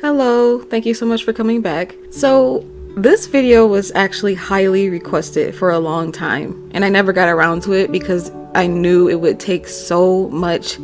Hello, thank you so much for coming back. So this video was actually highly requested for a long time, and I never got around to it because I knew it would take so much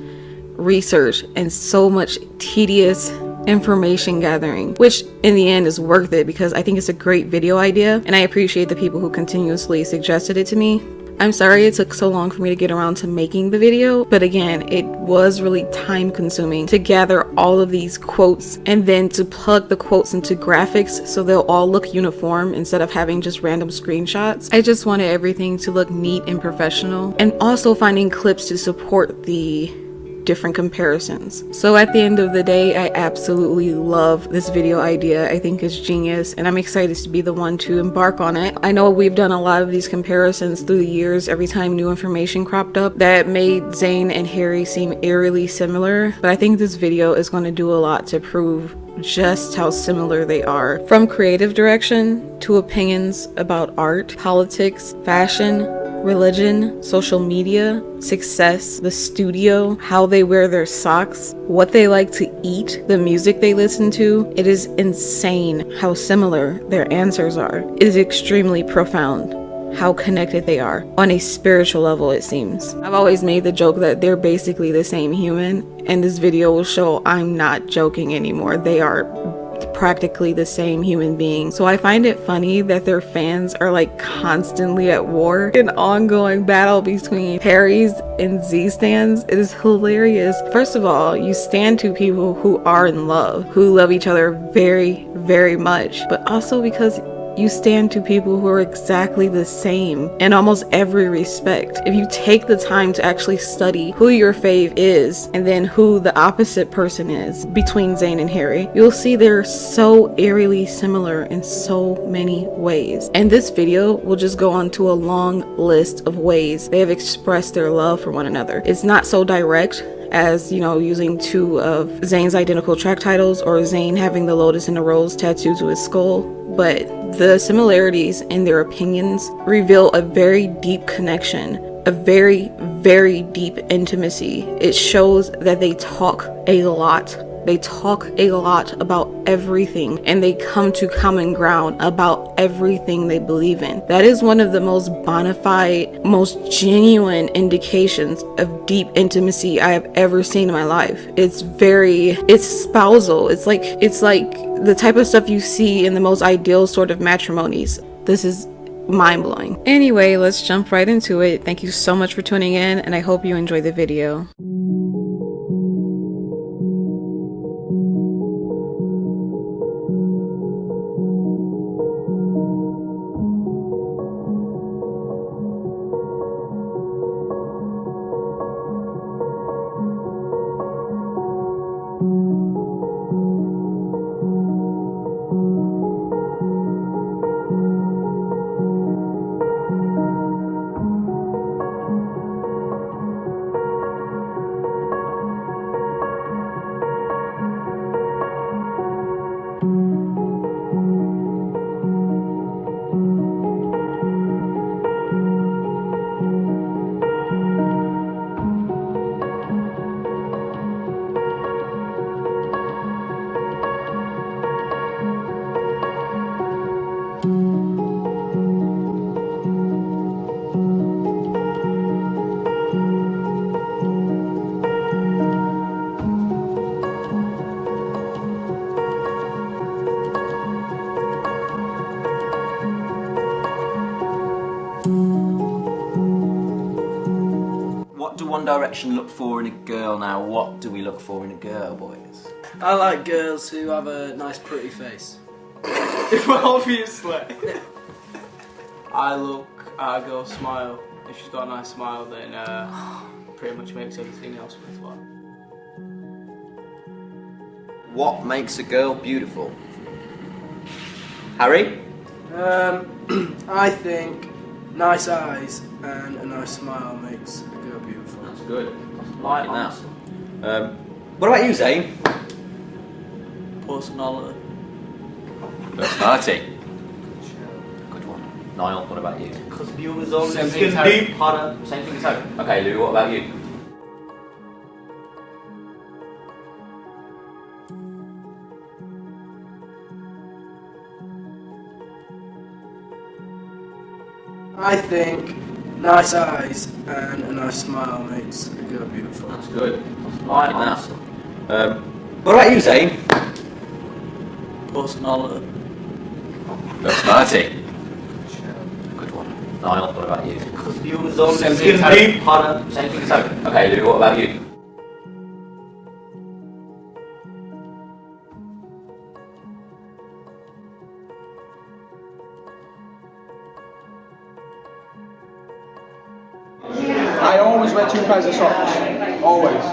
research and so much tedious information gathering, which in the end is worth it because I think it's a great video idea, and I appreciate the people who continuously suggested it to me. I'm sorry it took so long for me to get around to making the video, but again, it was really time consuming to gather all of these quotes and then to plug the quotes into graphics so they'll all look uniform instead of having just random screenshots. I just wanted everything to look neat and professional, and also finding clips to support the different comparisons. So at the end of the day, I absolutely love this video idea. I think it's genius, and I'm excited to be the one to embark on it. I know we've done a lot of these comparisons through the years every time new information cropped up that made Zayn and Harry seem eerily similar, but I think this video is going to do a lot to prove just how similar they are. From creative direction to opinions about art, politics, fashion, religion, social media, success, the studio, how they wear their socks, what they like to eat, the music they listen to. It is insane how similar their answers are. It is extremely profound how connected they are on a spiritual level, it seems. I've always made the joke that they're basically the same human, and this video will show I'm not joking anymore. They are practically the same human being. So I find it funny that their fans are like constantly at war, an ongoing battle between Harry's and Z stands. It is hilarious. First of all, you stand two people who are in love, who love each other very, very much, but also because you stand to people who are exactly the same in almost every respect. If you take the time to actually study who your fave is and then who the opposite person is between Zayn and Harry, you'll see they're so eerily similar in so many ways. And this video will just go on to a long list of ways they have expressed their love for one another. It's not so direct as, you know, using two of Zayn's identical track titles or Zayn having the lotus and the rose tattooed to his skull, but the similarities in their opinions reveal a very deep connection, a very, very deep intimacy. It shows that they talk a lot. They talk a lot about everything, and they come to common ground about everything they believe in. That is one of the most bona fide, most genuine indications of deep intimacy I have ever seen in my life. It's spousal. It's like the type of stuff you see in the most ideal sort of matrimonies. This is mind-blowing. Anyway, let's jump right into it. Thank you so much for tuning in, and I hope you enjoy the video. What do One Direction look for in a girl now? What do we look for in a girl, boys? I like girls who have a nice pretty face. Well, obviously. I look at a girl's smile. If she's got a nice smile, then pretty much makes everything else worthwhile. What makes a girl beautiful? Harry? I think nice eyes and a nice smile makes a girl beautiful. That's good. Liking that. What about you, Zayn? Personality. Personality. Good one. Niall, what about you? Because Neil is always Same thing as Harry. Harder. Same thing as Harry. Okay, Lou, what about you? I think nice eyes and a nice smile makes a girl beautiful. That's good. I like that. What about you, Zane? Personality. Personality. Good one. Niall, what about you? Because you was on Same thing as Harry. Pardon? Same thing as Harry. Okay, Lou, what about you? I always wear 2 pairs of socks. Always.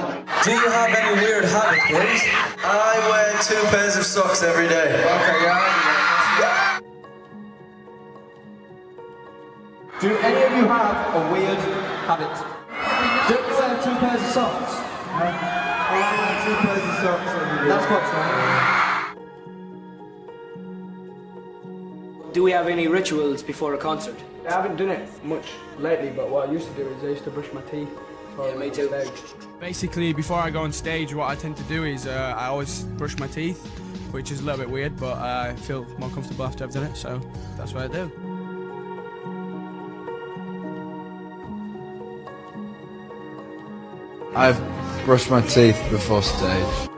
Do you have any weird habits, boys? I wear 2 pairs of socks every day. Okay, yeah. Do any of you have a weird habit? Don't say 2 pairs of socks. I wear 2 pairs of socks every day. That's what's wrong. Do we have any rituals before a concert? I haven't done it much lately, but what I used to do is I used to brush my teeth. Yeah, me too. Basically, before I go on stage, what I tend to do is I always brush my teeth, which is a little bit weird, but I feel more comfortable after I've done it, so that's what I do. I've brushed my teeth before stage.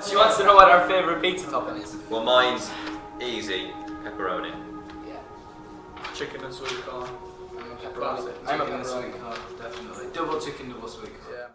She wants to know what our favourite pizza topping is. Well, mine's easy. Pepperoni. Chicken and sweet corn. Pepperoni. I'm a pepperoni. Definitely. Double chicken, double sweet corn. Yeah.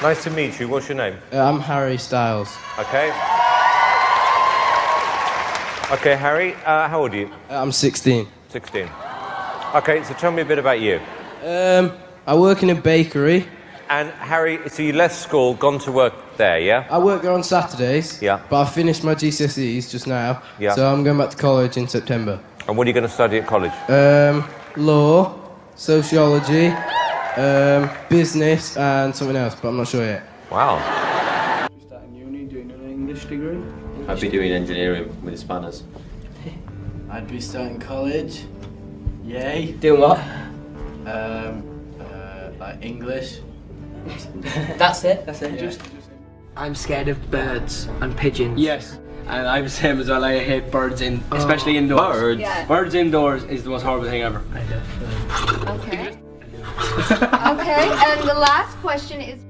Nice to meet you. What's your name? I'm Harry Styles. Okay. Okay, Harry. How old are you? I'm 16. 16. Okay, so tell me a bit about you. I work in a bakery. And Harry, so you left school, gone to work there, yeah? I work there on Saturdays. Yeah. But I finished my GCSEs just now. Yeah. So I'm going back to college in September. And what are you going to study at college? Law, sociology, business, and something else, but I'm not sure yet. Wow. Starting uni, doing an English degree. I'd be doing engineering with spanners. I'd be starting college. Yay. Doing what? Like English. That's it. I'm scared of birds and pigeons. Yes. And I'm the same as well. I hate birds especially indoors. Birds? Yeah. Birds indoors is the most horrible thing ever. Okay. Okay, and the last question is.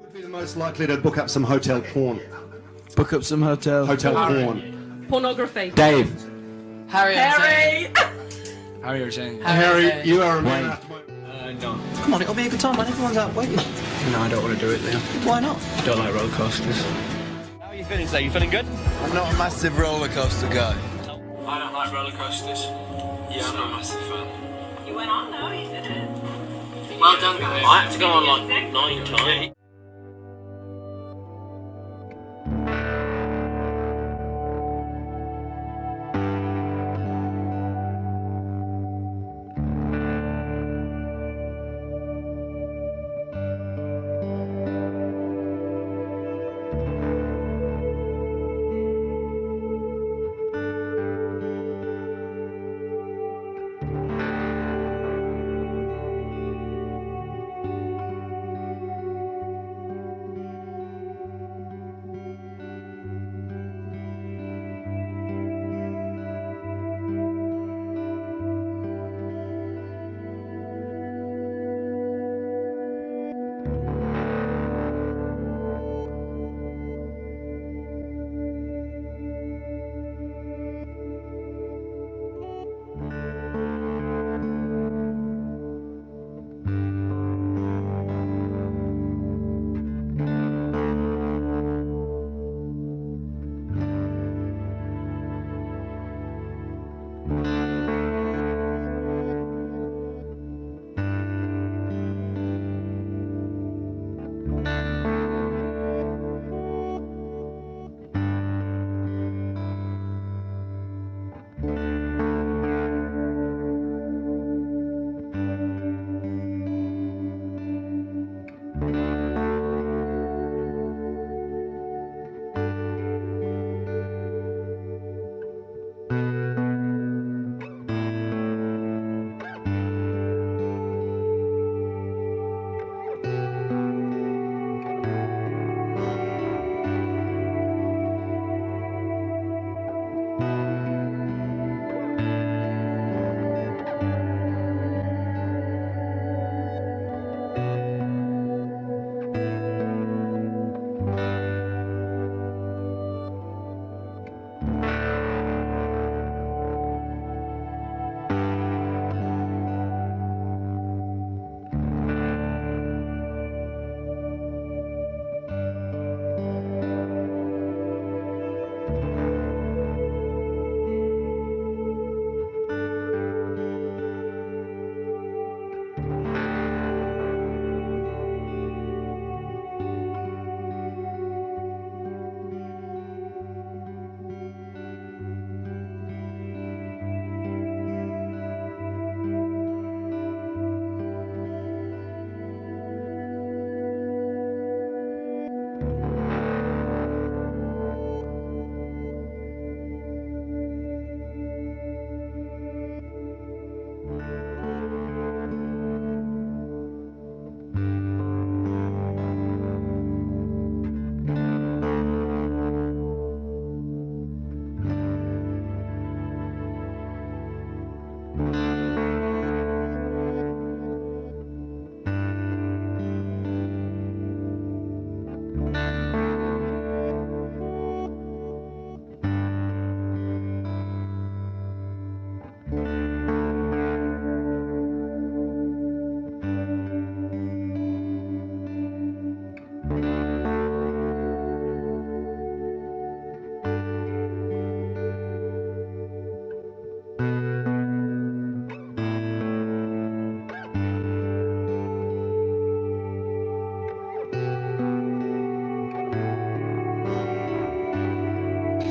Would be the most likely to book up some hotel porn. Book up some hotel. Hotel porn. Pornography. Dave. Harry. Harry or Jane? Harry, you are a man after my... No. Come on, it'll be a good time, man. Everyone's out waiting. No, I don't want to do it, Liam. Why not? I don't like roller coasters. How are you feeling today? You feeling good? I'm not a massive roller coaster guy. I don't like roller coasters. Yeah, I'm not a massive fan. You went on though, you did it. Well done, guys. I had to go on like 9 times.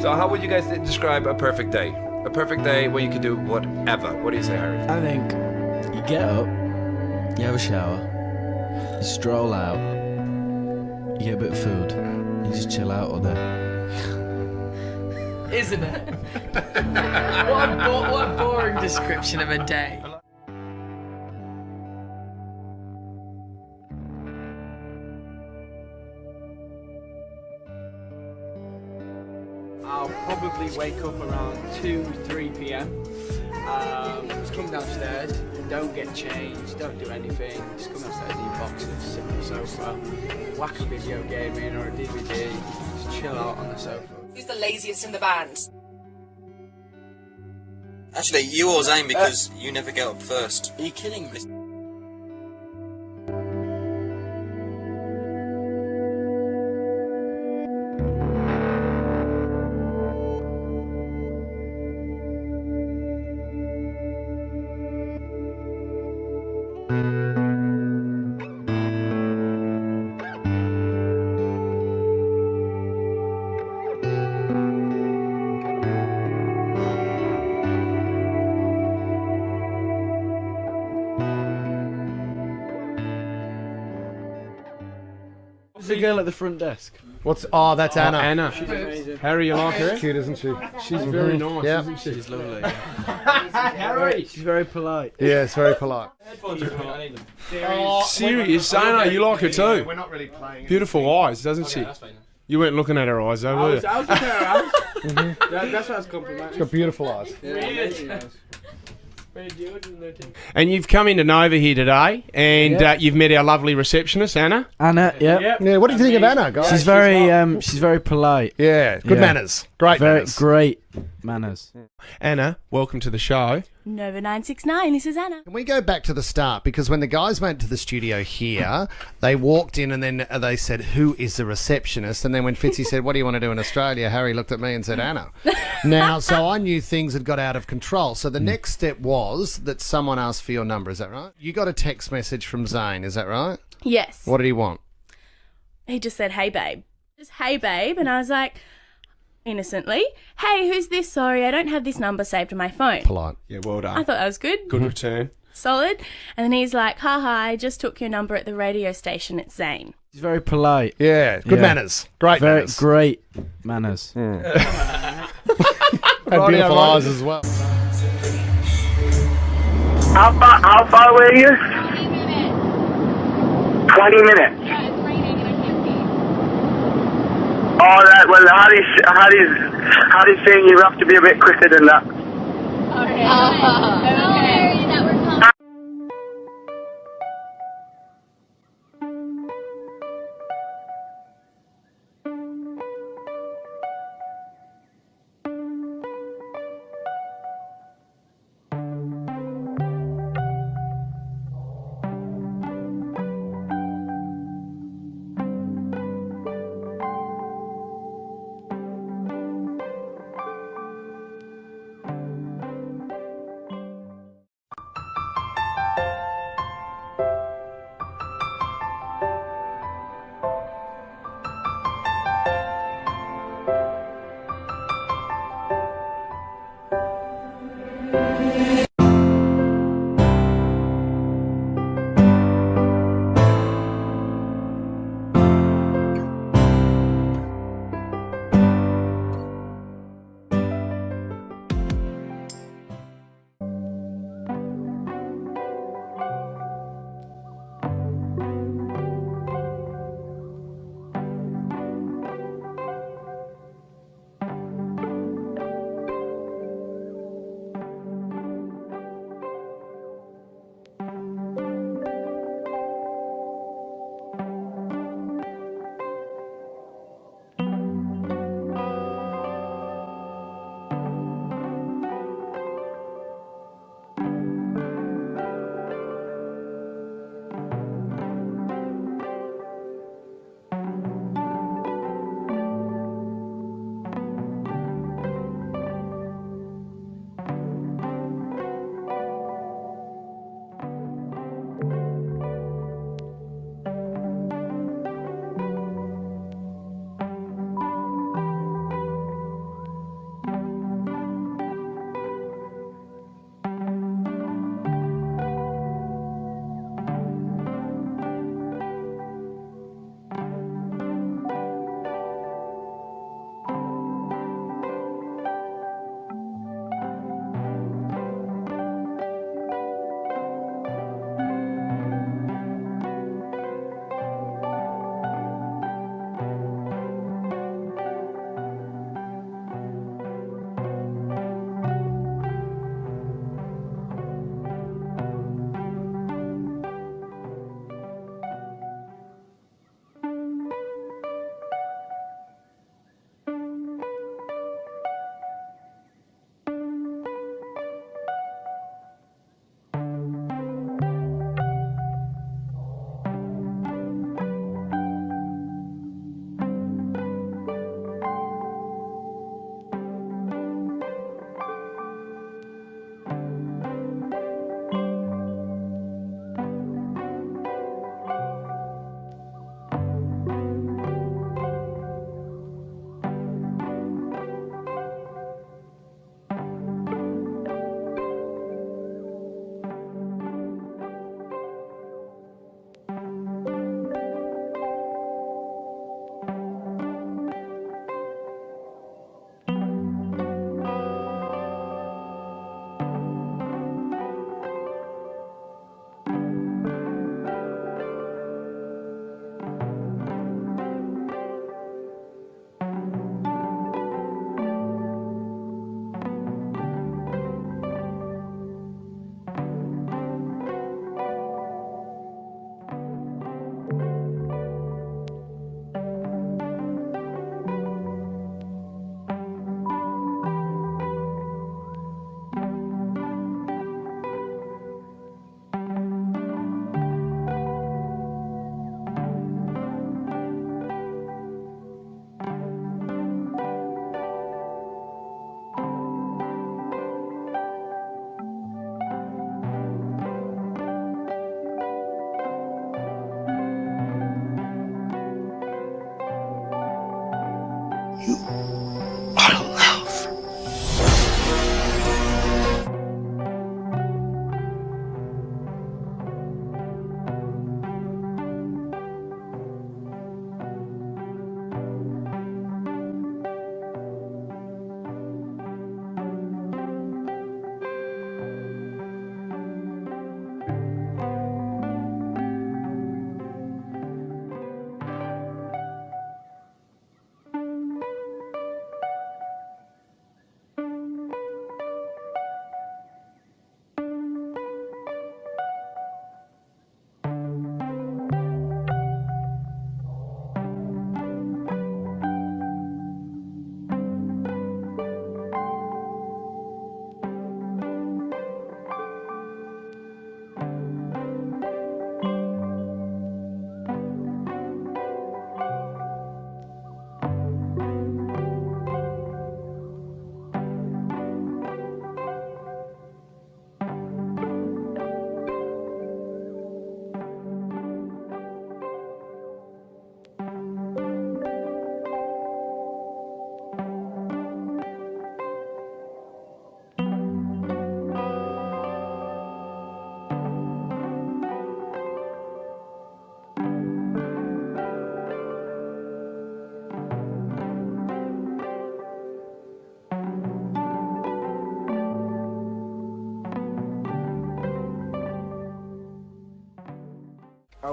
So how would you guys describe a perfect day? A perfect day where you could do whatever. What do you say, Harry? I think you get up, you have a shower, you stroll out, you get a bit of food, you just chill out all day. Isn't it? what a boring description of a day. I'll probably wake up around 2-3 p.m. Just come downstairs, don't get changed, don't do anything. Just come downstairs in your boxes, sit on the sofa, whack a video game in or a DVD, just chill out on the sofa. Who's the laziest in the band? Actually, you or Zane, because you never get up first. Are you kidding me? Who's the girl at the front desk? That's Anna. Anna. She's amazing. Harry, you like her? Cute, isn't she? She's very nice, Yeah. isn't she? She's lovely. Harry! She's very polite. Yeah, it's very polite. Serious, Anna, you like her too. We're not really playing. Beautiful eyes, doesn't she? You weren't looking at her eyes, though, were you? I was looking at her eyes. That's what I was complimenting. She's got beautiful eyes. And you've come into Nova here today, and you've met our lovely receptionist, Anna. Anna, yeah. Yeah, what do you think of Anna, guys? She's very polite. Yeah, good manners. Great manners. Great manners. Anna, welcome to the show. Nova 969, this is Anna. Can we go back to the start? Because when the guys went to the studio here, they walked in and then they said, "Who is the receptionist?" And then when Fitzy said, "What do you want to do in Australia?" Harry looked at me and said, "Anna." Now, so I knew things had got out of control. So the next step was that someone asked for your number. Is that right? You got a text message from Zane. Is that right? Yes. What did he want? He just said, hey, babe. Just, hey, babe. And I was like, innocently, hey, who's this? Sorry, I don't have this number saved on my phone. Polite. Yeah, well done. I thought that was good. Good return. Solid. And then he's like, haha, I just took your number at the radio station. It's Zane. She's very polite. Yeah, good manners. Great manners. Great manners. And beautiful eyes as well. How far away are you? 20 minutes. All right. Well, Harry's saying you have to be a bit quicker than that.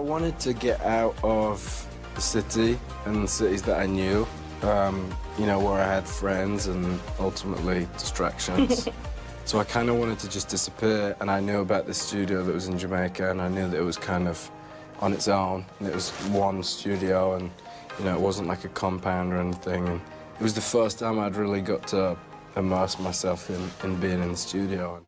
wanted to get out of the city and the cities that I knew, you know, where I had friends and ultimately distractions. So I kind of wanted to just disappear, and I knew about this studio that was in Jamaica, and I knew that it was kind of on its own, and it was one studio, and you know, it wasn't like a compound or anything. And it was the first time I'd really got to immerse myself in being in the studio.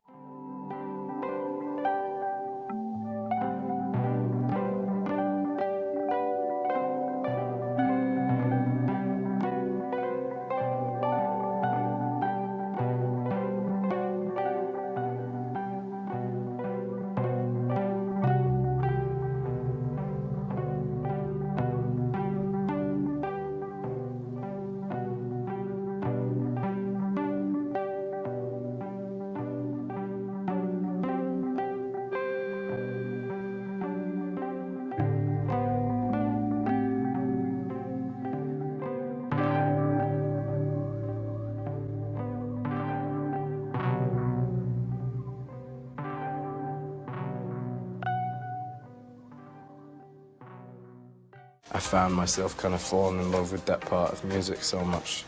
I found myself kind of falling in love with that part of music so much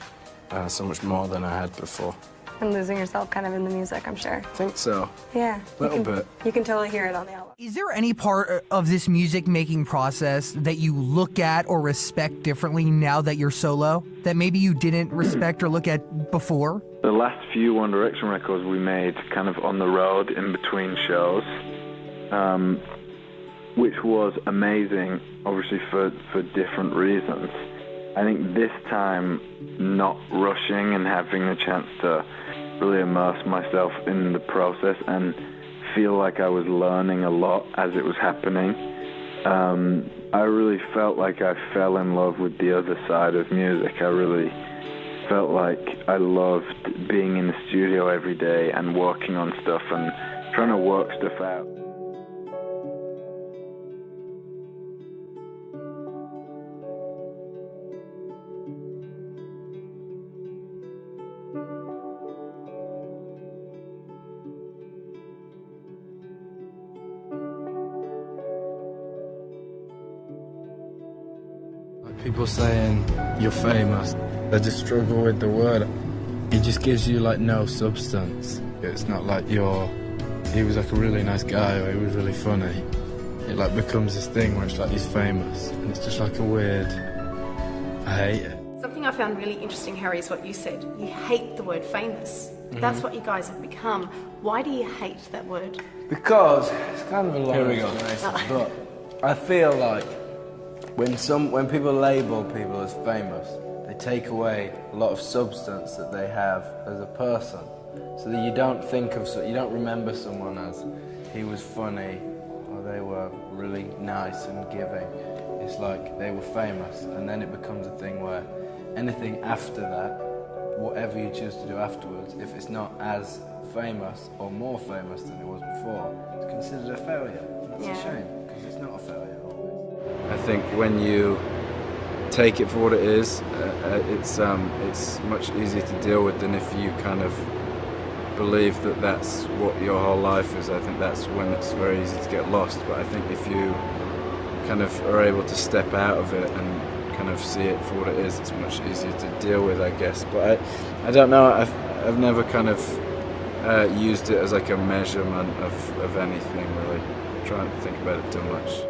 more than I had before. And losing yourself kind of in the music, I'm sure. I think so. Yeah. Little bit. You can totally hear it on the album. Is there any part of this music-making process that you look at or respect differently now that you're solo, that maybe you didn't respect or look at before? The last few One Direction records we made kind of on the road in between shows, which was amazing, obviously for different reasons. I think this time, not rushing and having the chance to really immerse myself in the process and feel like I was learning a lot as it was happening. I really felt like I fell in love with the other side of music. I really felt like I loved being in the studio every day and working on stuff and trying to work stuff out. People saying you're famous, I just struggle with the word. It just gives you like no substance. It's not like he was like a really nice guy or he was really funny. It like becomes this thing where it's like he's famous and it's just like a weird, I hate it. Something I found really interesting, Harry, is what you said. You hate the word famous. That's what you guys have become. Why do you hate that word? Because it's kind of a long explanation, but I feel like when people label people as famous, they take away a lot of substance that they have as a person, so that you don't remember someone as he was funny or they were really nice and giving. It's like they were famous, and then it becomes a thing where anything after that, whatever you choose to do afterwards, if it's not as famous or more famous than it was before, it's considered a failure. That's a shame, because it's not a failure. I think when you take it for what it is, it's much easier to deal with than if you kind of believe that that's what your whole life is. I think that's when it's very easy to get lost. But I think if you kind of are able to step out of it and kind of see it for what it is, it's much easier to deal with, I guess. But I don't know. I've never kind of used it as like a measurement of anything really. I'm trying to think about it too much.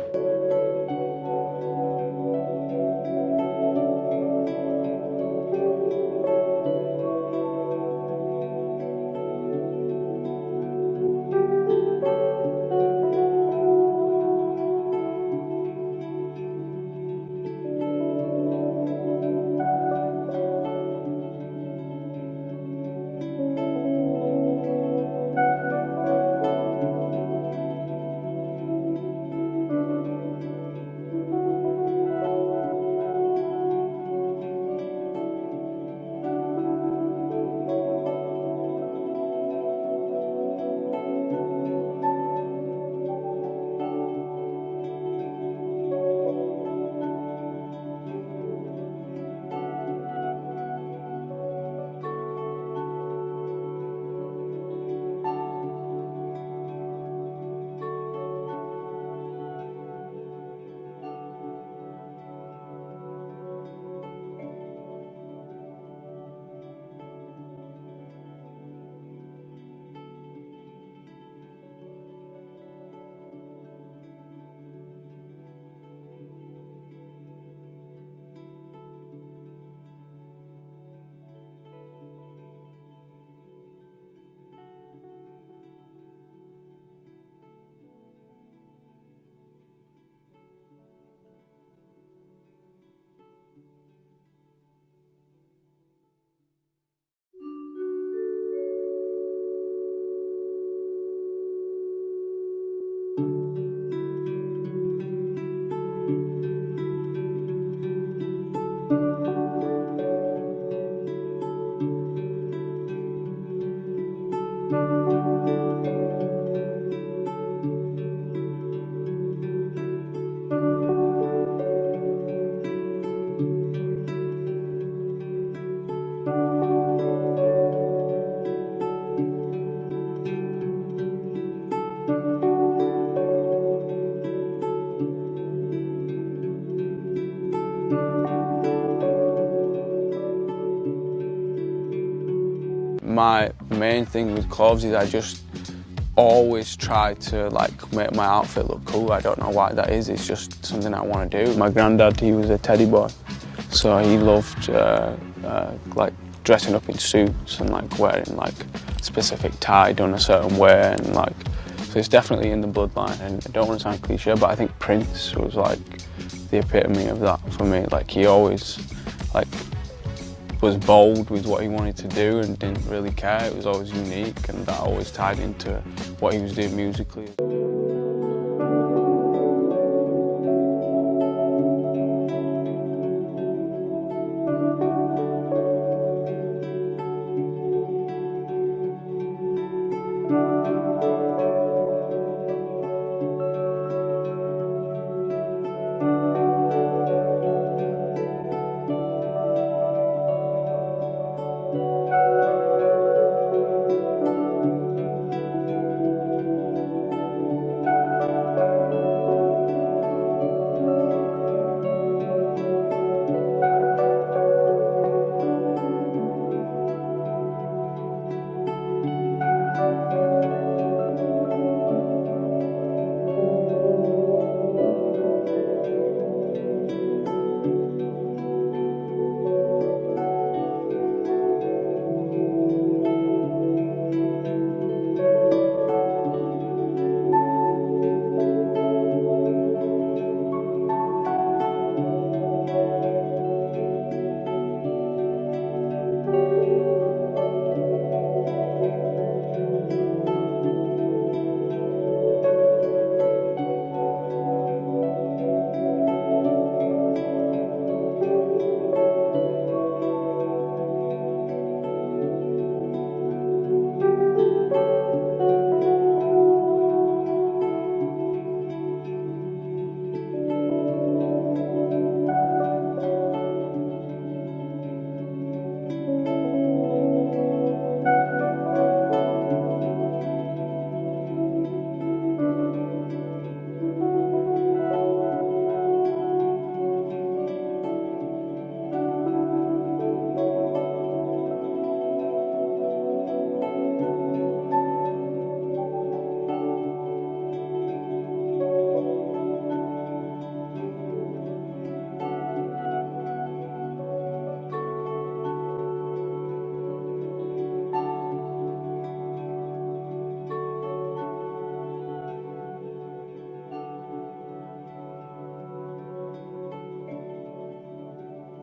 my main thing with clothes is I just always try to like make my outfit look cool. I don't know why that is, it's just something I want to do. My granddad, he was a teddy boy, so he loved like dressing up in suits and like wearing like specific tie done a certain way, and like, so it's definitely in the bloodline. And I don't want to sound cliche, but I think Prince was like the epitome of that for me. Like he always like was bold with what he wanted to do and didn't really care. It was always unique, and that always tied into what he was doing musically.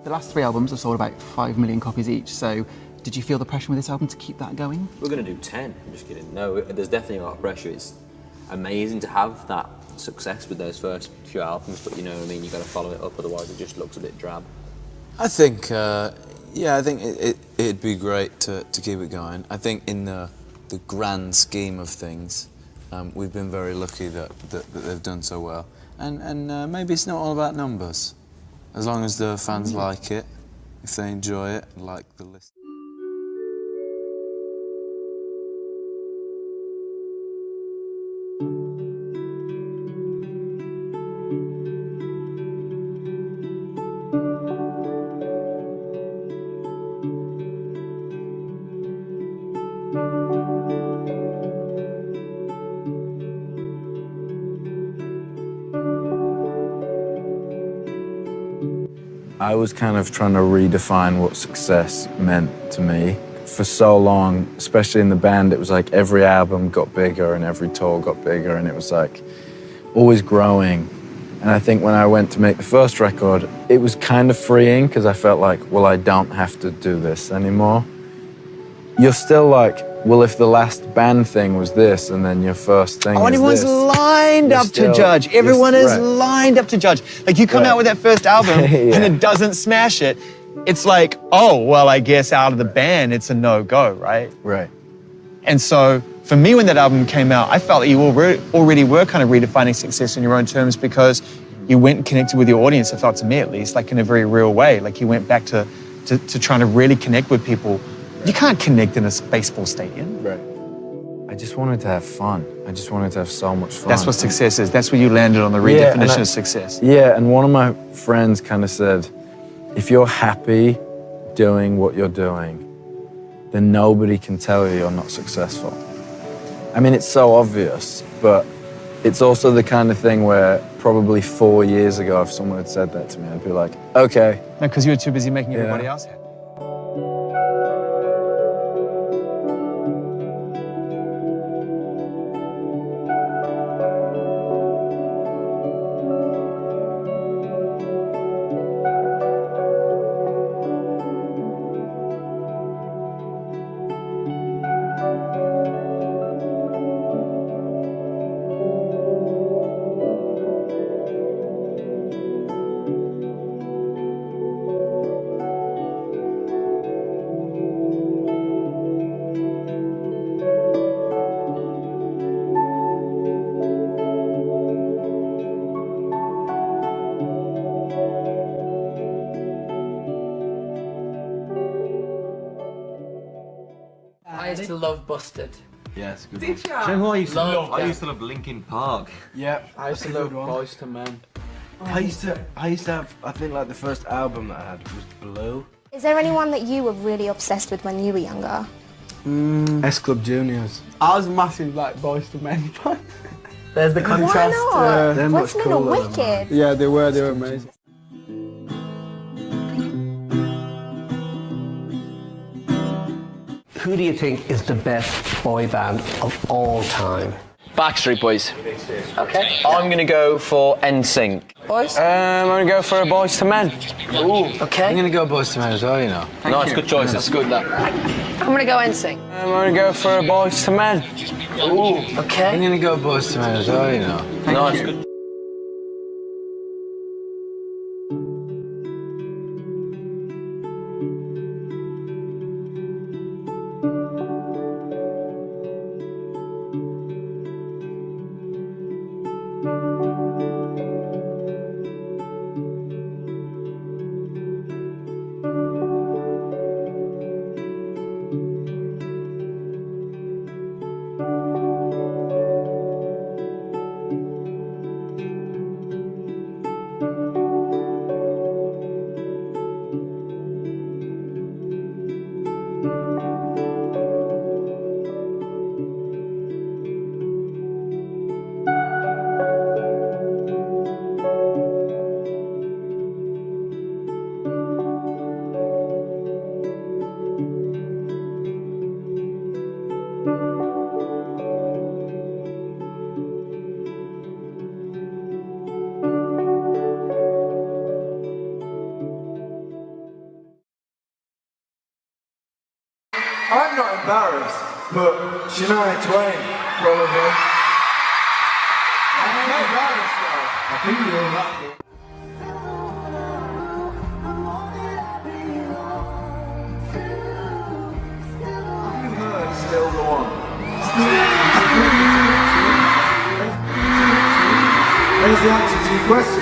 The last 3 albums have sold about 5 million copies each, so did you feel the pressure with this album to keep that going? We're going to do 10, I'm just kidding. No, there's definitely a lot of pressure. It's amazing to have that success with those first few albums, but you know what I mean, you've got to follow it up, otherwise it just looks a bit drab. I think, yeah, I think it'd be great to keep it going. I think in the grand scheme of things, we've been very lucky that they've done so well. And maybe it's not all about numbers. As long as the fans like it, if they enjoy it, like the list. I was kind of trying to redefine what success meant to me. For so long, especially in the band, it was like every album got bigger and every tour got bigger, and it was like always growing. And I think when I went to make the first record, it was kind of freeing because I felt like, well, I don't have to do this anymore. You're still like, well, if the last band thing was this and then your first thing is everyone's this, lined up to judge. Everyone is lined up to judge. Like you come out with that first album and it doesn't smash it. It's like, oh, well, I guess out of the band, it's a no-go, right? Right. And so for me, when that album came out, I felt that you already were kind of redefining success in your own terms because you went and connected with your audience, it felt to me at least, like in a very real way. Like you went back to trying to really connect with people. You can't connect in a baseball stadium. Right. I just wanted to have fun. I just wanted to have so much fun. That's what success is. That's where you landed on the redefinition of success. Yeah, and one of my friends kind of said, if you're happy doing what you're doing, then nobody can tell you you're not successful. I mean, it's so obvious, but it's also the kind of thing where probably 4 years ago, if someone had said that to me, I'd be like, okay. No, because you were too busy making everybody else happy. I used to love Busted. Yes, good. Did you? Do you know who I used to love? I used to love Linkin Park. Yep, I used to love Boyz II Men. I used to have, I think like the first album that I had was Blue. Is there anyone that you were really obsessed with when you were younger? S Club Juniors. I was massive like Boyz II Men fan. There's the contrast. Why not? They're Boyz much II Men are cooler than wicked. Yeah, they were amazing. Who do you think is the best boy band of all time? Backstreet Boys. Okay. I'm gonna go for NSYNC. Boys? I'm gonna go for Boyz II Men. Ooh. Okay. I'm gonna go Boyz II Men as well, you know. Nice, good choices. That's good, that. I'm gonna go NSYNC. I'm gonna go for Boyz II Men. Ooh. Okay. I'm gonna go Boyz II Men as well, you know. Nice, good. I'm not embarrassed, but Shania Twain, probably. I'm not embarrassed though. I think you're that. Still the one. There's the answer to your question.